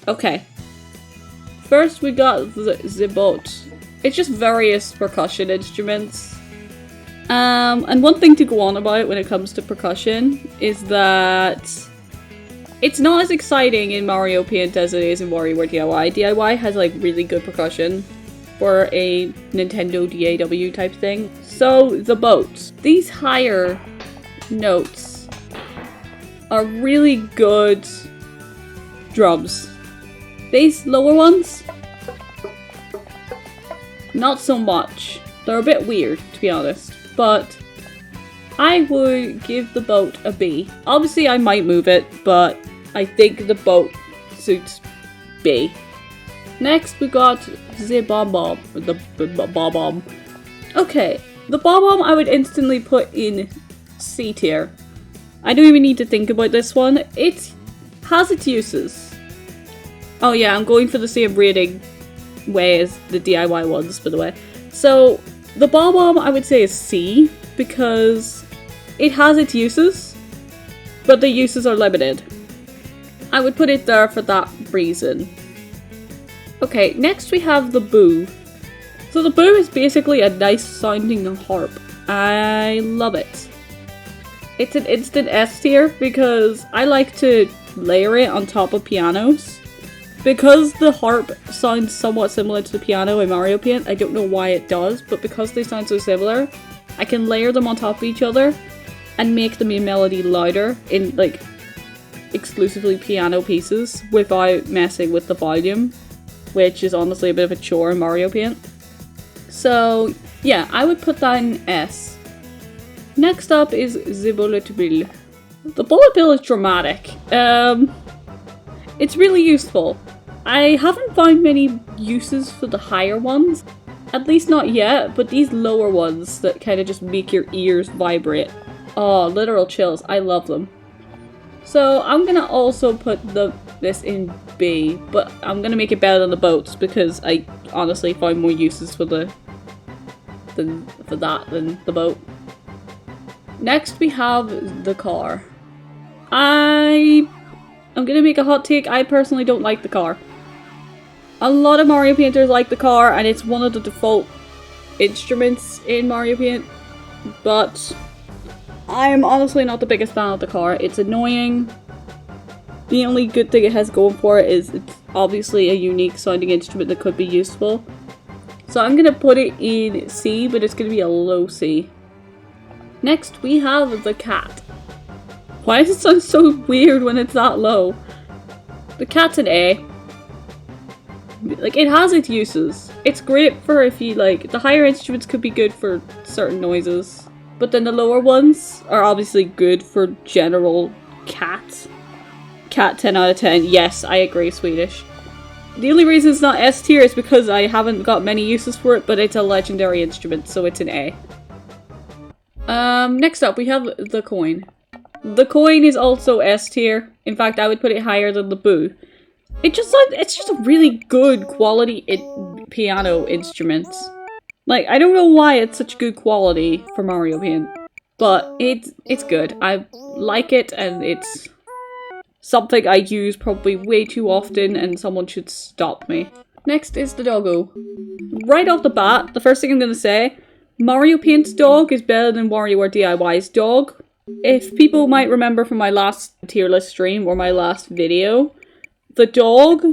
Okay. First we got the boat. It's just various percussion instruments. And one thing to go on about when it comes to percussion is that it's not as exciting in Mario Paint as it is in Warioware DIY. DIY has like really good percussion for a Nintendo DAW type thing. So the boats. These higher notes are really good drums. These lower ones, not so much. They're a bit weird, to be honest. But I would give the boat a B. Obviously I might move it, but I think the boat suits B. Next we got the bomb-bomb. The bomb-bomb. Okay, the bomb-bomb I would instantly put in C tier. I don't even need to think about this one. It has its uses. Oh yeah, I'm going for the same rating way as the DIY ones, by the way. So, the bomb-bomb I would say is C, because it has its uses, but the uses are limited. I would put it there for that reason. Okay, next we have the boo. So the boo is basically a nice sounding harp. I love it. It's an instant S tier because I like to layer it on top of pianos. Because the harp sounds somewhat similar to the piano in Mario Paint, I don't know why it does, but because they sound so similar, I can layer them on top of each other and make the melody louder in like exclusively piano pieces without messing with the volume, which is honestly a bit of a chore in Mario Paint. So yeah, I would put that in S. Next up is the bullet bill. The bullet bill is dramatic. It's really useful. I haven't found many uses for the higher ones, at least not yet, but these lower ones that kind of just make your ears vibrate. Oh, literal chills. I love them. So I'm gonna also put this in B, but I'm gonna make it better than the boats because I honestly found more uses for that than the boat. Next we have the car. I'm gonna make a hot take. I personally don't like the car. A lot of Mario Painters like the car, and it's one of the default instruments in Mario Paint, but I'm honestly not the biggest fan of the car. It's annoying. The only good thing it has going for it is it's obviously a unique sounding instrument that could be useful. So I'm gonna put it in C, but it's gonna be a low C. Next we have the cat. Why does it sound so weird when it's that low? The cat's an A. Like, it has its uses. It's great for if you, like, the higher instruments could be good for certain noises. But then the lower ones are obviously good for general cat. Cat 10 out of 10. Yes, I agree, Swedish. The only reason it's not S tier is because I haven't got many uses for it, but it's a legendary instrument, so it's an A. Next up we have the coin. The coin is also S tier. In fact, I would put it higher than the boo. It's just a really good quality piano instrument. Like, I don't know why it's such good quality for Mario Paint, but it's good. I like it, and it's something I use probably way too often, and someone should stop me. Next is the Doggo. Right off the bat, the first thing I'm gonna say, Mario Paint's dog is better than Warioware DIY's dog. If people might remember from my last tier list stream or my last video, the dog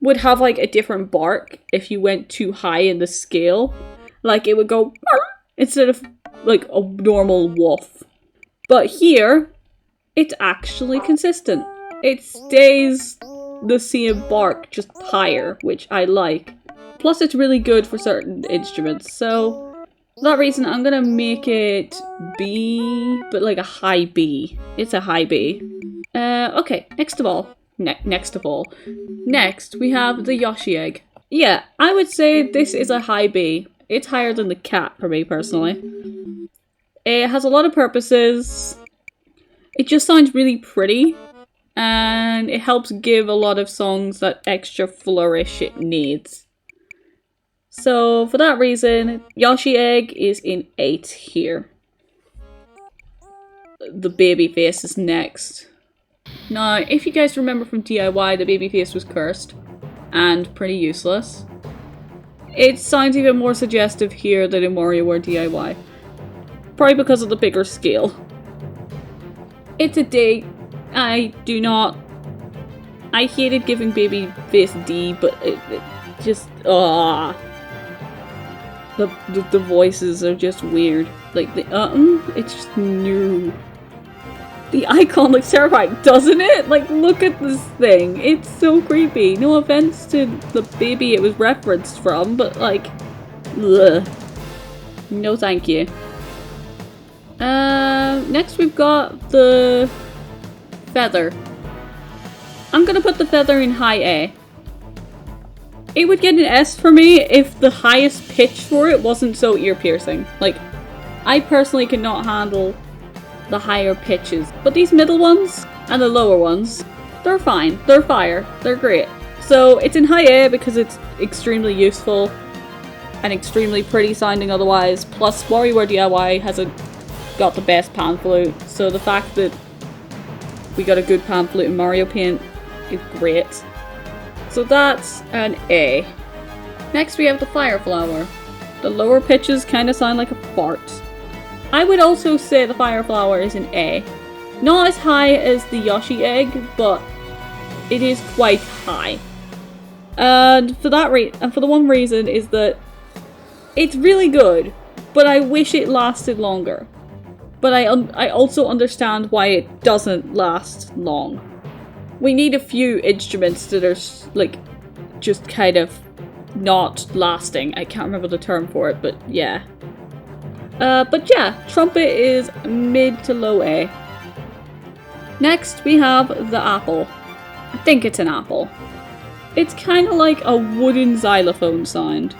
would have like a different bark if you went too high in the scale. Like, it would go instead of like a normal woof. But here, it's actually consistent. It stays the same bark, just higher, which I like. Plus it's really good for certain instruments, so for that reason I'm gonna make it B, but like a high B. It's a high B. Okay, next we have the Yoshi Egg. Yeah, I would say this is a high B. It's higher than the cat for me personally. It has a lot of purposes. It just sounds really pretty, and it helps give a lot of songs that extra flourish it needs. So for that reason, Yoshi Egg is in 8 here. The baby face is next. Now, if you guys remember from DIY, the baby face was cursed and pretty useless. It sounds even more suggestive here than in Warioware DIY. Probably because of the bigger scale. It's a D. I hated giving baby face D, but it just, the voices are just weird. Like, it's just new. The icon looks terrifying, doesn't it? Like, look at this thing. It's so creepy. No offense to the baby it was referenced from, but like, ugh. No thank you. Next we've got the feather. I'm gonna put the feather in high A. It would get an S for me if the highest pitch for it wasn't so ear-piercing. Like, I personally cannot handle the higher pitches. But these middle ones and the lower ones, they're fine. They're fire. They're great. So it's in high A because it's extremely useful and extremely pretty sounding otherwise. Plus, Warioware DIY hasn't got the best pan flute. So the fact that we got a good pan flute in Mario Paint is great. So that's an A. Next we have the fire flower. The lower pitches kind of sound like a fart. I would also say the fire flower is an A. Not as high as the Yoshi Egg, but it is quite high. And for the one reason is that it's really good, but I wish it lasted longer. But I also understand why it doesn't last long. We need a few instruments that are like just kind of not lasting. I can't remember the term for it, but yeah. But yeah, trumpet is mid to low A. Next we have the apple. I think it's an apple. It's kind of like a wooden xylophone sound.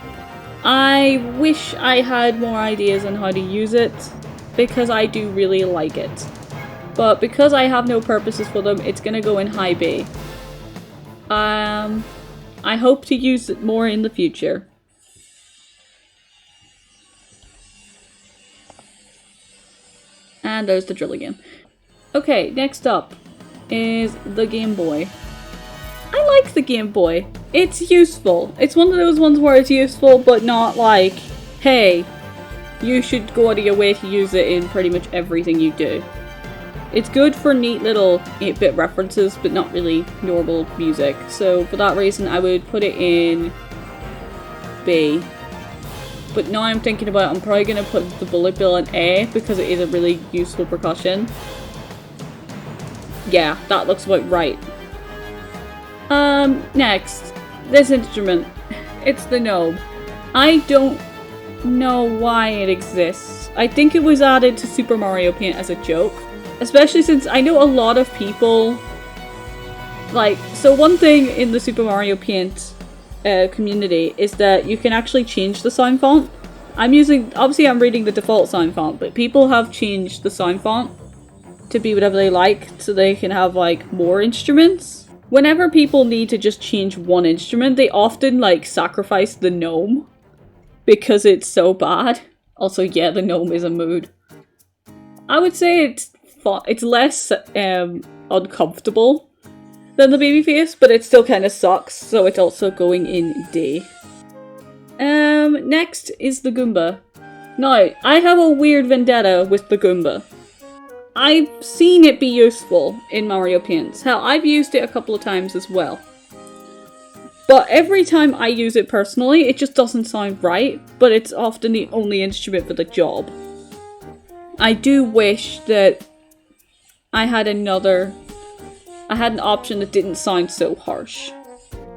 I wish I had more ideas on how to use it, because I do really like it. But because I have no purposes for them, it's gonna go in high B. I hope to use it more in the future. And there's the drill again. Okay, next up is the Game Boy. I like the Game Boy. It's useful. It's one of those ones where it's useful, but not like, hey, you should go out of your way to use it in pretty much everything you do. It's good for neat little 8-bit references, but not really normal music. So for that reason, I would put it in B. But now I'm thinking about it, I'm probably going to put the bullet bill in A because it is a really useful percussion. Yeah, that looks about right. Next, this instrument. It's the gnome. I don't know why it exists. I think it was added to Super Mario Paint as a joke. Especially since I know a lot of people, like, so one thing in the Super Mario Paint community is that you can actually change the sound font. Obviously I'm reading the default sound font, but people have changed the sound font to be whatever they like so they can have like more instruments. Whenever people need to just change one instrument, they often like sacrifice the gnome because it's so bad. Also, yeah, the gnome is a mood. I would say it's less uncomfortable than the baby face, but it still kind of sucks, so it's also going in D. Next is the Goomba. Now, I have a weird vendetta with the Goomba. I've seen it be useful in Mario Paints. Hell, I've used it a couple of times as well. But every time I use it personally, it just doesn't sound right, but it's often the only instrument for the job. I do wish that I had an option that didn't sound so harsh.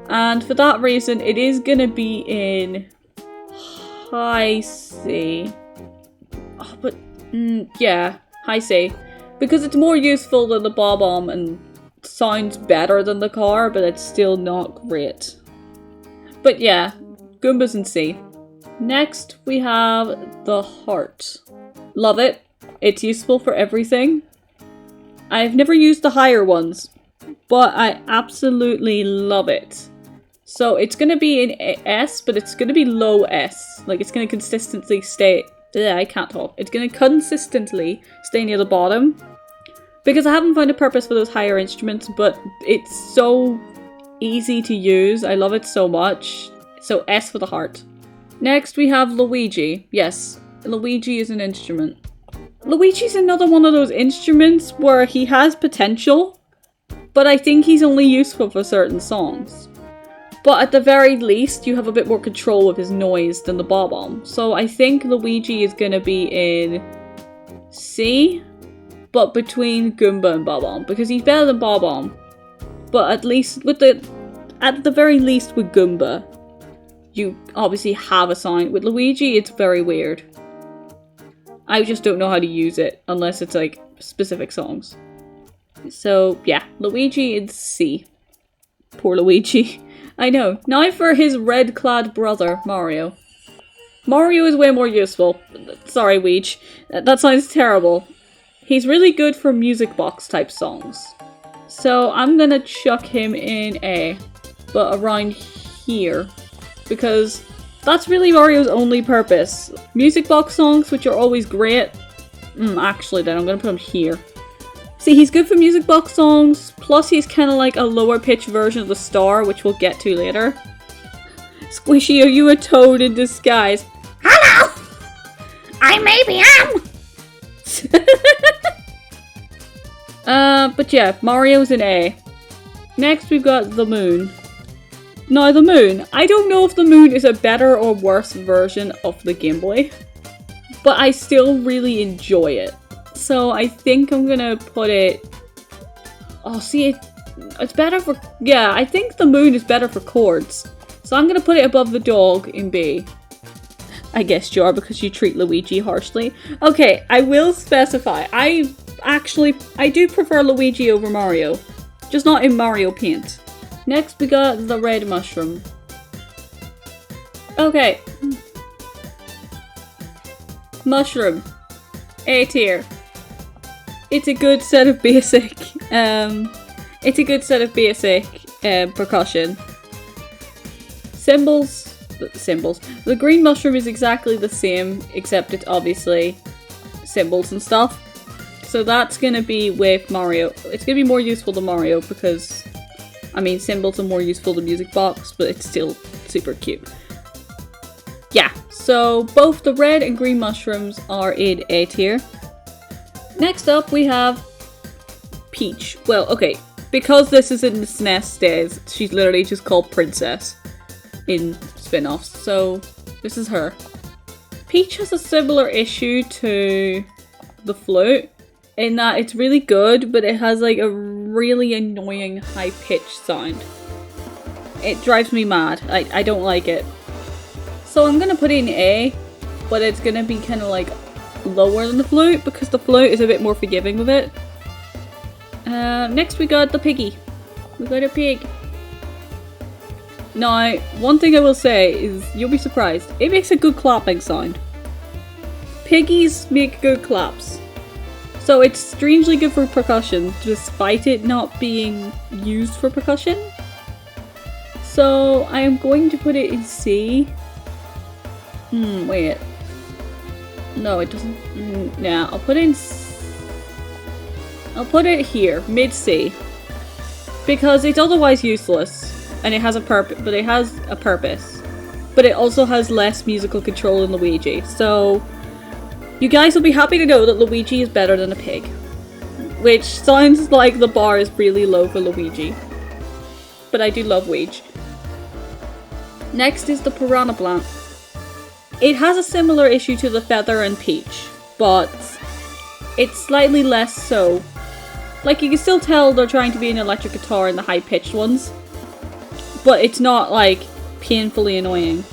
And for that reason, it is gonna be in high C. Oh, but, yeah, high C. Because it's more useful than the Bob-omb and sounds better than the car, but it's still not great. But yeah, Goomba's in C. Next, we have the heart. Love it. It's useful for everything. I've never used the higher ones, but I absolutely love it. So it's going to be in S, but it's going to be low S. Like, it's going to consistently stay... I can't talk. It's going to consistently stay near the bottom. Because I haven't found a purpose for those higher instruments, but it's so easy to use. I love it so much. So S for the heart. Next we have Luigi. Yes, Luigi is an instrument. Luigi's another one of those instruments where he has potential, but I think he's only useful for certain songs. But at the very least, you have a bit more control of his noise than the Bob-omb. So I think Luigi is going to be in C, but between Goomba and Bob-omb, because he's better than Bob-omb. But at the very least with Goomba, you obviously have a sound. With Luigi, it's very weird. I just don't know how to use it unless it's like specific songs. So yeah, Luigi is C. Poor Luigi. I know. Now for his red-clad brother, Mario. Mario is way more useful. Sorry, Weege. That sounds terrible. He's really good for music box type songs. So I'm gonna chuck him in A, but around here. Because that's really Mario's only purpose. Music box songs, which are always great. Actually then, I'm gonna put him here. See, he's good for music box songs, plus he's kind of like a lower pitch version of the star, which we'll get to later. Squishy, are you a toad in disguise? Hello! I maybe am! But yeah, Mario's in A. Next we've got the moon. Now the moon, I don't know if the moon is a better or worse version of the Game Boy, but I still really enjoy it. So I think I'm gonna put it... Oh, see, it's better for... Yeah, I think the moon is better for chords. So I'm gonna put it above the dog in B. I guess you are because you treat Luigi harshly. Okay, I will specify. I do prefer Luigi over Mario. Just not in Mario Paint. Next we got the red mushroom. Okay. Mushroom. A tier. It's a good set of basic, percussion. Symbols. The green mushroom is exactly the same, except it's obviously symbols and stuff. So that's gonna be with Mario. It's gonna be more useful to Mario because, I mean, symbols are more useful to Music Box, but it's still super cute. Yeah, so both the red and green mushrooms are in A tier. Next up we have Peach. Well, okay, because this is in the SNES days, she's literally just called Princess in spin-offs, so this is her. Peach has a similar issue to the flute, in that it's really good, but it has like a really annoying high-pitched sound. It drives me mad. I don't like it. So I'm gonna put it in A, but it's gonna be kind of like lower than the flute because the flute is a bit more forgiving with it. Next we got the piggy. We got a pig. Now, one thing I will say is you'll be surprised. It makes a good clapping sound. Piggies make good claps. So it's strangely good for percussion despite it not being used for percussion. So I am going to put it in C. Wait. No, it doesn't. Nah, I'll put it here, mid C, because it's otherwise useless, and it has a purpose. But it also has less musical control than Luigi. So you guys will be happy to know that Luigi is better than a pig, which sounds like the bar is really low for Luigi. But I do love Weege. Next is the Piranha Plant. It has a similar issue to the Feather and Peach, but it's slightly less so. Like, you can still tell they're trying to be an electric guitar in the high-pitched ones, but it's not, like, painfully annoying.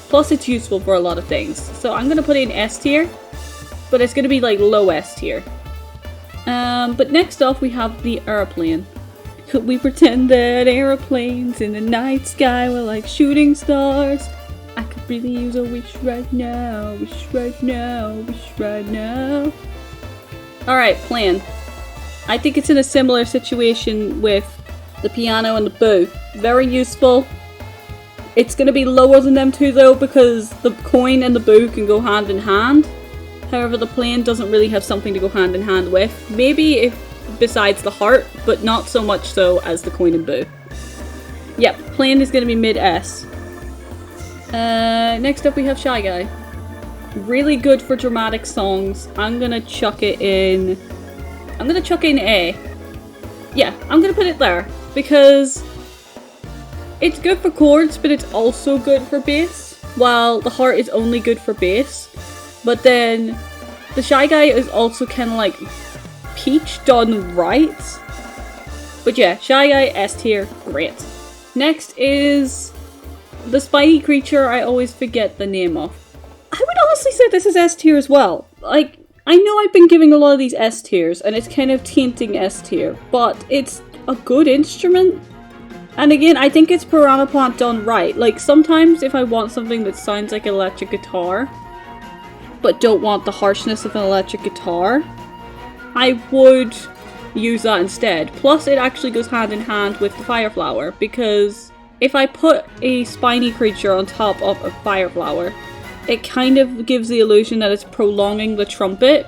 Plus, it's useful for a lot of things. So I'm gonna put it in S tier, but it's gonna be, like, low S tier. But next off, we have the airplane. We pretend that airplanes in the night sky were like shooting stars. I could really use a wish right now, wish right now, wish right now. Alright, plan. I think it's in a similar situation with the piano and the bow. Very useful. It's going to be lower than them two though because the coin and the bow can go hand in hand. However, the plane doesn't really have something to go hand in hand with. Maybe if besides the heart, but not so much so as the coin and boo. Yep, plain is going to be mid-S. Next up we have Shy Guy. Really good for dramatic songs. I'm going to chuck it in... I'm going to chuck it in A. Yeah, I'm going to put it there. Because it's good for chords, but it's also good for bass. While the heart is only good for bass. But then the Shy Guy is also kind of like Peach done right. But yeah, Shy Guy, S tier, great. Next is the Spidey Creature I always forget the name of. I would honestly say this is S tier as well. Like, I know I've been giving a lot of these S tiers and it's kind of tainting S tier, but it's a good instrument. And again, I think it's Piranha Plant done right. Like, sometimes if I want something that sounds like an electric guitar, but don't want the harshness of an electric guitar, I would use that instead. Plus, it actually goes hand in hand with the Fire Flower, because if I put a Spiny Creature on top of a Fire Flower, it kind of gives the illusion that it's prolonging the trumpet,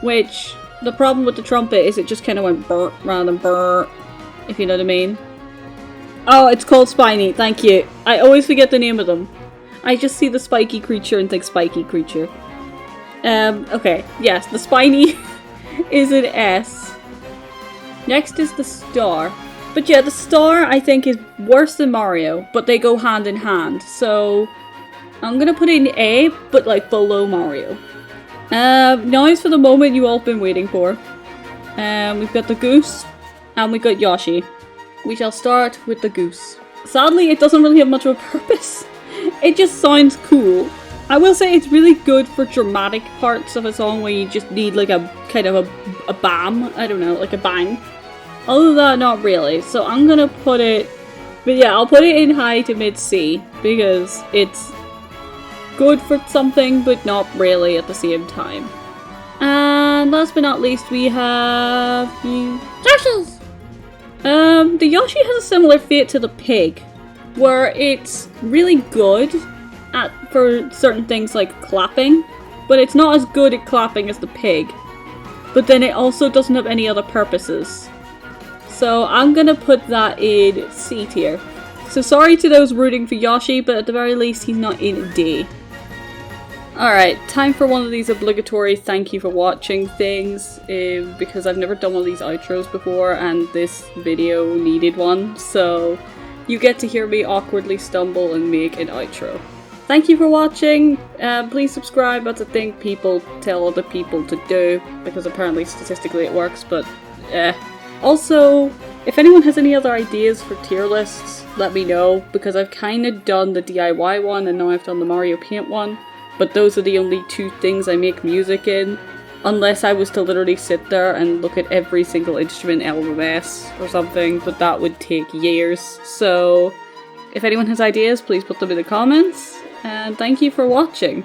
which, the problem with the trumpet is it just kind of went burr rather than burr, if you know what I mean. Oh, it's called Spiny, thank you. I always forget the name of them. I just see the Spiky Creature and think Spiky Creature. Okay, yes, the Spiny is an S. Next is the Star. But yeah, the Star I think is worse than Mario, but they go hand in hand. So I'm gonna put it in A, but like below Mario. Now is for the moment you all been waiting for. We've got the Goose, and we've got Yoshi. We shall start with the Goose. Sadly, it doesn't really have much of a purpose. It just sounds cool. I will say it's really good for dramatic parts of a song where you just need like a kind of a bam, I don't know, like a bang. Other than that, not really. So I'm gonna put it, but yeah, I'll put it in high to mid C because it's good for something, but not really at the same time. And last but not least, we have Yoshi's. The Yoshi has a similar fate to the pig, where it's really good for certain things like clapping, but it's not as good at clapping as the pig. But then it also doesn't have any other purposes. So I'm gonna put that in C tier. So sorry to those rooting for Yoshi, but at the very least he's not in D. Alright, time for one of these obligatory thank you for watching things, because I've never done one of these outros before and this video needed one, so you get to hear me awkwardly stumble and make an outro. Thank you for watching, please subscribe, that's a thing people tell other people to do, because apparently statistically it works, but Also, if anyone has any other ideas for tier lists, let me know, because I've kind of done the DIY one and now I've done the Mario Paint one. But those are the only two things I make music in, unless I was to literally sit there and look at every single instrument LMS or something, but that would take years. So if anyone has ideas, please put them in the comments, and thank you for watching.